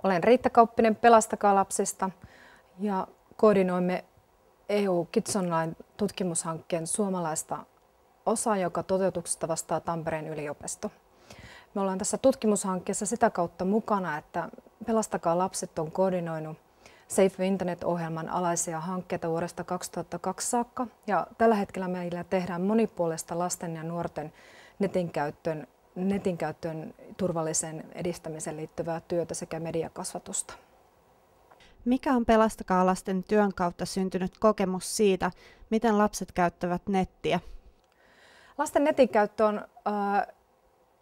Olen Riitta Kauppinen Pelastakaa lapsista ja koordinoimme EU Kids Online-tutkimushankkeen suomalaista osaa, joka toteutuksesta vastaa Tampereen yliopisto. Me ollaan tässä tutkimushankkeessa sitä kautta mukana, että Pelastakaa lapset on koordinoinut Safe Internet-ohjelman alaisia hankkeita vuodesta 2002 saakka. Ja tällä hetkellä meillä tehdään monipuolista lasten ja nuorten netin käyttöön turvallisen edistämiseen liittyvää työtä sekä mediakasvatusta. Mikä on Pelastakaa lasten työn kautta syntynyt kokemus siitä, miten lapset käyttävät nettiä? Lasten netin käyttö on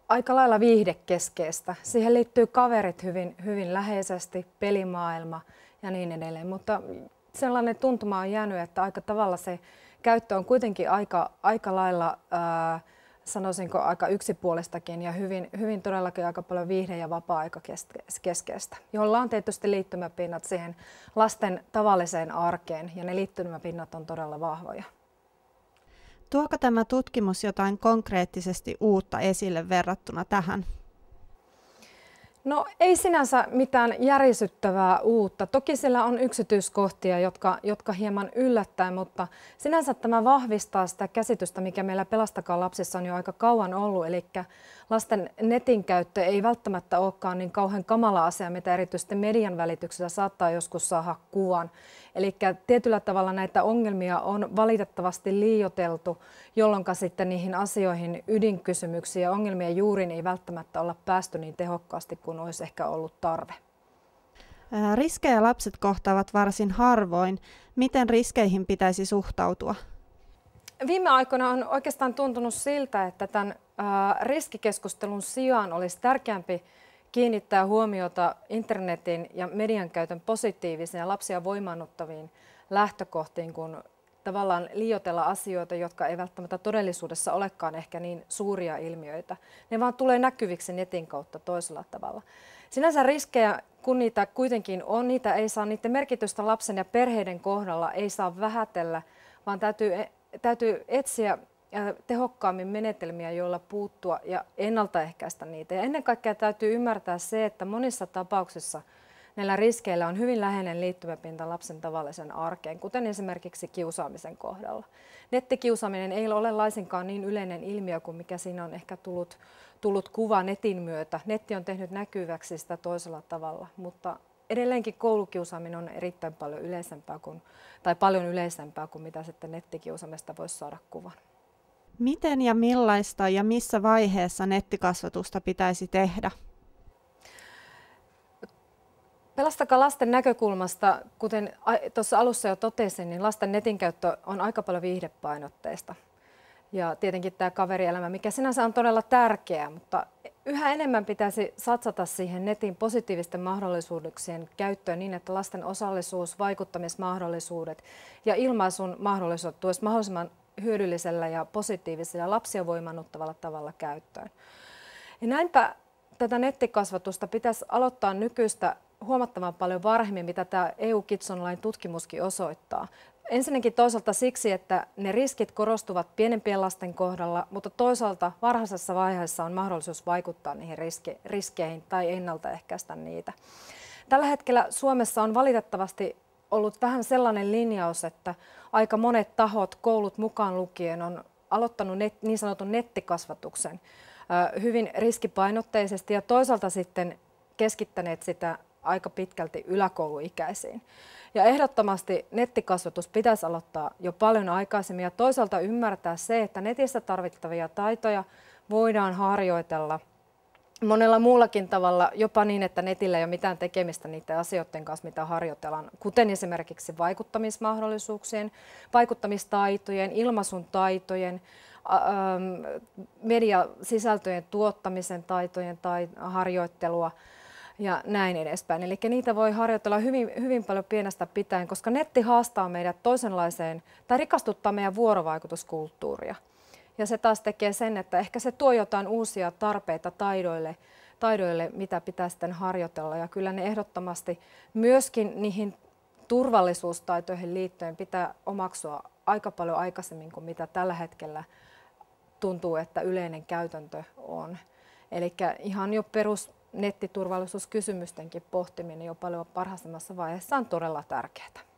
aika lailla viihdekeskeistä. Siihen liittyy kaverit hyvin läheisesti, pelimaailma ja niin edelleen, mutta sellainen tuntuma on jäänyt, että aika tavalla se käyttö on kuitenkin aika lailla, sanoisinko aika yksipuolistakin ja hyvin todellakin aika paljon viihde- ja vapaa-aikakeskeistä, jolla on tietysti liittymäpinnat siihen lasten tavalliseen arkeen ja ne liittymäpinnat on todella vahvoja. Tuoko tämä tutkimus jotain konkreettisesti uutta esille verrattuna tähän? No ei sinänsä mitään järisyttävää uutta. Toki siellä on yksityiskohtia, jotka hieman yllättää, mutta sinänsä tämä vahvistaa sitä käsitystä, mikä meillä Pelastakaa lapsissa on jo aika kauan ollut. Eli lasten netin käyttö ei välttämättä olekaan niin kauhean kamala asia, mitä erityisesti median välityksellä saattaa joskus saada kuvan. Eli tietyllä tavalla näitä ongelmia on valitettavasti liioiteltu, jolloin sitten niihin asioihin, ydinkysymyksiin ja ongelmien juuriin ei välttämättä olla päästy niin tehokkaasti kuin olisi ehkä ollut tarve. Riskejä lapset kohtaavat varsin harvoin. Miten riskeihin pitäisi suhtautua? Viime aikoina on oikeastaan tuntunut siltä, että tämän riskikeskustelun sijaan olisi tärkeämpi kiinnittää huomiota internetin ja median käytön positiivisiin ja lapsia voimaannuttaviin lähtökohtiin, kun tavallaan liioitella asioita, jotka ei välttämättä todellisuudessa olekaan ehkä niin suuria ilmiöitä. Ne vaan tulee näkyviksi netin kautta toisella tavalla. Sinänsä riskejä, kun niitä kuitenkin on, niiden merkitystä lapsen ja perheiden kohdalla ei saa vähätellä, vaan täytyy etsiä tehokkaammin menetelmiä, joilla puuttua ja ennaltaehkäistä niitä. Ja ennen kaikkea täytyy ymmärtää se, että monissa tapauksissa näillä riskeillä on hyvin läheinen liittymäpinta lapsen tavallisen arkeen, kuten esimerkiksi kiusaamisen kohdalla. Nettikiusaaminen ei ole laisinkaan niin yleinen ilmiö kuin mikä siinä on ehkä tullut kuva netin myötä. Netti on tehnyt näkyväksi sitä toisella tavalla, mutta edelleenkin koulukiusaaminen on erittäin paljon yleisempää kuin mitä sitten nettikiusaamista voisi saada kuvan. Miten ja millaista ja missä vaiheessa nettikasvatusta pitäisi tehdä? Pelastakaa lasten näkökulmasta, kuten tuossa alussa jo totesin, niin lasten netin käyttö on aika paljon viihdepainotteista. Ja tietenkin tämä kaverielämä, mikä sinänsä on todella tärkeää, mutta yhä enemmän pitäisi satsata siihen netin positiivisten mahdollisuuksien käyttöön niin, että lasten osallisuus, vaikuttamismahdollisuudet ja ilmaisun mahdollisuudet tulisi mahdollisimman hyödyllisellä ja positiivisella lapsia voimaannuttavalla tavalla käyttöön. Ja näinpä tätä nettikasvatusta pitäisi aloittaa nykyistä huomattavan paljon varhemmin, mitä tämä EU Kids Online-tutkimuskin osoittaa. Ensinnäkin toisaalta siksi, että ne riskit korostuvat pienempien lasten kohdalla, mutta toisaalta varhaisessa vaiheessa on mahdollisuus vaikuttaa niihin riskeihin tai ennaltaehkäistä niitä. Tällä hetkellä Suomessa on valitettavasti ollut vähän sellainen linjaus, että aika monet tahot, koulut mukaan lukien, on aloittanut niin sanotun nettikasvatuksen hyvin riskipainotteisesti ja toisaalta sitten keskittäneet sitä aika pitkälti yläkouluikäisiin. Ja ehdottomasti nettikasvatus pitäisi aloittaa jo paljon aikaisemmin ja toisaalta ymmärtää se, että netissä tarvittavia taitoja voidaan harjoitella monella muullakin tavalla, jopa niin, että netillä ei ole mitään tekemistä niiden asioiden kanssa, mitä harjoitellaan, kuten esimerkiksi vaikuttamismahdollisuuksien, vaikuttamistaitojen, ilmaisun taitojen, mediasisältöjen tuottamisen taitojen tai harjoittelua ja näin edespäin. Eli niitä voi harjoitella hyvin paljon pienestä pitäen, koska netti haastaa meidät toisenlaiseen tai rikastuttaa meidän vuorovaikutuskulttuuria. Ja se taas tekee sen, että ehkä se tuo jotain uusia tarpeita taidoille, mitä pitää sitten harjoitella. Ja kyllä ne ehdottomasti myöskin niihin turvallisuustaitoihin liittyen pitää omaksua aika paljon aikaisemmin kuin mitä tällä hetkellä tuntuu, että yleinen käytäntö on. Eli ihan jo nettiturvallisuuskysymystenkin pohtiminen jo paljon varhaisemmassa vaiheessa on todella tärkeää.